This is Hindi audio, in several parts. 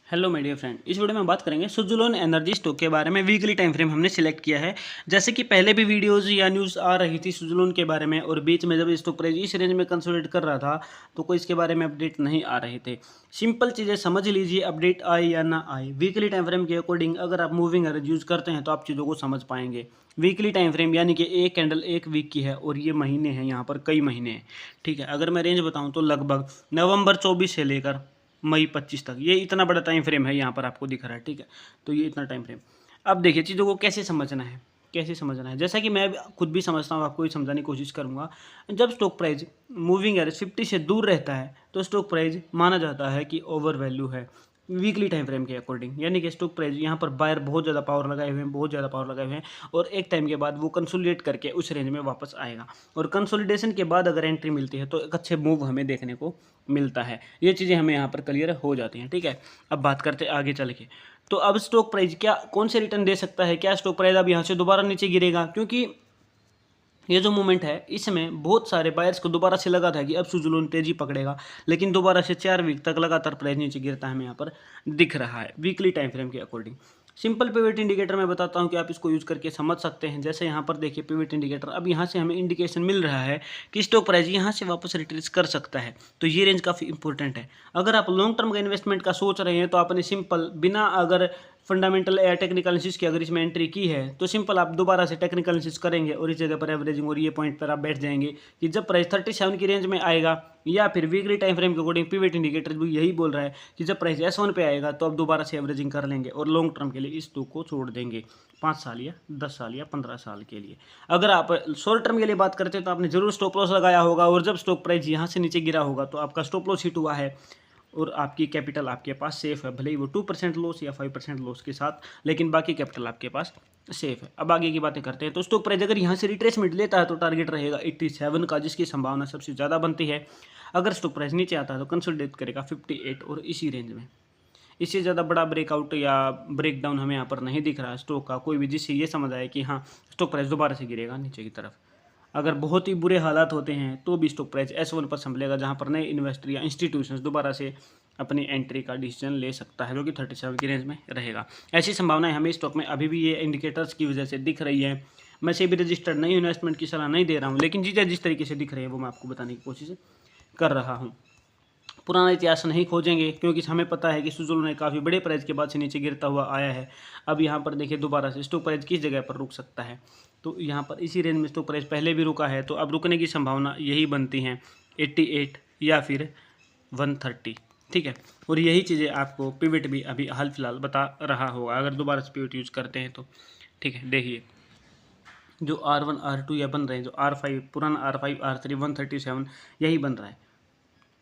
हेलो माय डियर फ्रेंड, इस वीडियो में बात करेंगे सुज़लोन एनर्जी स्टॉक के बारे में। वीकली टाइम फ्रेम हमने सिलेक्ट किया है। जैसे कि पहले भी वीडियोस या न्यूज़ आ रही थी सुज़लोन के बारे में, और बीच में जब स्टॉक प्राइस इस रेंज में कंसोलिडेट कर रहा था तो कोई इसके बारे में अपडेट नहीं आ रहे थे। सिंपल चीज़ें समझ लीजिए, अपडेट आए या ना आए, वीकली टाइम फ्रेम के अकॉर्डिंग अगर आप मूविंग एवरेज यूज़ करते हैं तो आप चीज़ों को समझ पाएंगे। वीकली टाइम फ्रेम यानी कि एक कैंडल एक वीक की है और ये महीने हैं, यहाँ पर कई महीने हैं। ठीक है, अगर मैं रेंज बताऊँ तो लगभग नवंबर 24 से लेकर मई 25 तक, ये इतना बड़ा टाइम फ्रेम है, यहाँ पर आपको दिख रहा है। ठीक है, तो ये इतना टाइम फ्रेम। अब देखिए चीज़ों को कैसे समझना है, कैसे समझना है। जैसा कि मैं खुद भी समझता हूँ, आपको भी समझाने की कोशिश करूँगा। जब स्टॉक प्राइस मूविंग एवरेज 50 से दूर रहता है तो स्टॉक प्राइस माना जाता है कि ओवर वैल्यू है वीकली टाइम फ्रेम के अकॉर्डिंग। यानी कि स्टॉक प्राइस यहाँ पर बायर बहुत ज़्यादा पावर लगाए हुए हैं, बहुत ज़्यादा पावर लगाए हुए हैं, और एक टाइम के बाद वो कंसोलिडेट करके उस रेंज में वापस आएगा। और कंसोलिडेशन के बाद अगर एंट्री मिलती है तो एक अच्छे मूव हमें देखने को मिलता है। ये चीज़ें हमें यहाँ पर क्लियर हो जाती हैं। ठीक है, अब बात करते हैं आगे चल के। तो अब स्टॉक प्राइस क्या कौन से रिटर्न दे सकता है, क्या स्टॉक प्राइस अब यहाँ से दोबारा नीचे गिरेगा? क्योंकि ये जो मूवमेंट है इसमें बहुत सारे बायर्स को दोबारा से लगा था कि अब सुज़लोन तेजी पकड़ेगा, लेकिन दोबारा से 4 वीक तक लगातार प्राइस नीचे गिरता है, हमें यहाँ पर दिख रहा है वीकली टाइम फ्रेम के अकॉर्डिंग। सिंपल पिवट इंडिकेटर मैं बताता हूँ कि आप इसको यूज़ करके समझ सकते हैं। जैसे यहाँ पर देखिए पिवट इंडिकेटर, अब यहाँ से हमें इंडिकेशन मिल रहा है कि स्टॉक प्राइस यहाँ से वापस रिट्रेस कर सकता है। तो ये रेंज काफ़ी इंपॉर्टेंट है। अगर आप लॉन्ग टर्म का इन्वेस्टमेंट का सोच रहे हैं तो आपने सिंपल बिना अगर फंडामेंटल या टेक्निकल एनालिसिस की अगर इसमें एंट्री की है तो सिंपल आप दोबारा से टेक्निकल एनालिसिस करेंगे और इस जगह पर एवरेजिंग और ये पॉइंट पर आप बैठ जाएंगे कि जब प्राइस 37 की रेंज में आएगा, या फिर वीकली टाइम फ्रेम के अकॉर्डिंग पिवट इंडिकेटर भी यही बोल रहा है कि जब प्राइस S1 पे आएगा तो आप दोबारा से एवरेजिंग कर लेंगे और लॉन्ग टर्म के लिए इस स्टॉक को छोड़ देंगे 5 साल या 10 साल या 15 साल के लिए। अगर आप शॉर्ट टर्म के लिए बात करते हैं तो आपने जरूर स्टॉप लॉस लगाया होगा, और जब स्टॉक प्राइस यहाँ से नीचे गिरा होगा तो आपका स्टॉप लॉस हिट हुआ है और आपकी कैपिटल आपके पास सेफ है, भले ही वो 2% लॉस या 5% लॉस के साथ, लेकिन बाकी कैपिटल आपके पास सेफ है। अब आगे की बातें करते हैं। तो स्टॉक प्राइस अगर यहाँ से रिट्रेसमेंट लेता है तो टारगेट रहेगा 87 का, जिसकी संभावना सबसे ज़्यादा बनती है। अगर स्टॉक प्राइस नीचे आता है तो कंसोलिडेट करेगा 58 और इसी रेंज में। इससे ज़्यादा बड़ा ब्रेकआउट या ब्रेकडाउन हमें यहाँ पर नहीं दिख रहा है स्टॉक का कोई भी, जिससे ये समझ आए कि हाँ स्टॉक प्राइस दोबारा से गिरेगा नीचे की तरफ। अगर बहुत ही बुरे हालात होते हैं तो भी स्टॉक प्राइस S1 पर संभलेगा, जहाँ पर नए इन्वेस्टर या इंस्टीट्यूशंस दोबारा से अपनी एंट्री का डिसीजन ले सकता है, जो कि 37 की रेंज में रहेगा। ऐसी संभावनाएं हमें स्टॉक में अभी भी ये इंडिकेटर्स की वजह से दिख रही है। मैं से भी रजिस्टर्ड नहीं इन्वेस्टमेंट की सलाह नहीं दे रहा हूँ, लेकिन चीज़ें जिस तरीके से दिख रही है वो मैं आपको बताने की कोशिश कर रहा हूँ। पुराना इतिहास नहीं खोजेंगे, क्योंकि हमें पता है कि सुज़लोन काफ़ी बड़े प्राइस के बाद से नीचे गिरता हुआ आया है। अब यहाँ पर देखिए दोबारा से स्टॉक प्राइस किस जगह पर रुक सकता है, तो यहाँ पर इसी रेंज में स्टॉक प्राइस पहले भी रुका है, तो अब रुकने की संभावना यही बनती है 88 या फिर 130। ठीक है, और यही चीज़ें आपको पिवट भी अभी हाल फिलहाल बता रहा होगा अगर दोबारा से पिवट यूज़ करते हैं तो। ठीक है, देखिए जो R1 R2 या बन रहे हैं, जो R5 पुराना R5 R3 137 यही बन रहा है।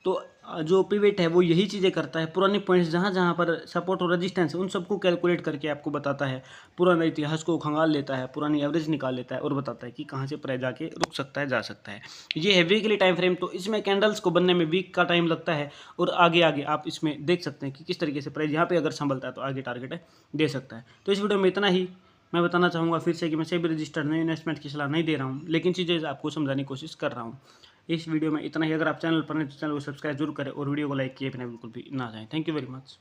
तो जो पिवट है वो यही चीज़ें करता है, पुराने पॉइंट्स जहाँ जहाँ पर सपोर्ट और रेजिस्टेंस है उन सबको कैलकुलेट करके आपको बताता है, पुराने इतिहास को खंगाल लेता है, पुरानी एवरेज निकाल लेता है और बताता है कि कहाँ से प्राइस जाके रुक सकता है, जा सकता है। ये है वीकली टाइम फ्रेम। तो इसमें कैंडल्स को बनने में वीक का टाइम लगता है, और आगे आगे आप इसमें देख सकते हैं कि किस तरीके से प्राइस यहाँ पर अगर संभलता है तो आगे टारगेट दे सकता है। तो इस वीडियो में इतना ही। मैं बताना चाहूँगा फिर से कि मैं सेबी रजिस्टर्ड नए इन्वेस्टमेंट की सलाह नहीं दे रहा हूँ, लेकिन चीज़ें आपको समझाने की कोशिश कर रहा हूँ। इस वीडियो में इतना ही। अगर आप चैनल पर नहीं तो चैनल को सब्सक्राइब जरूर करें और वीडियो को लाइक किए बिना बिल्कुल भी ना जाएं। Thank you very much.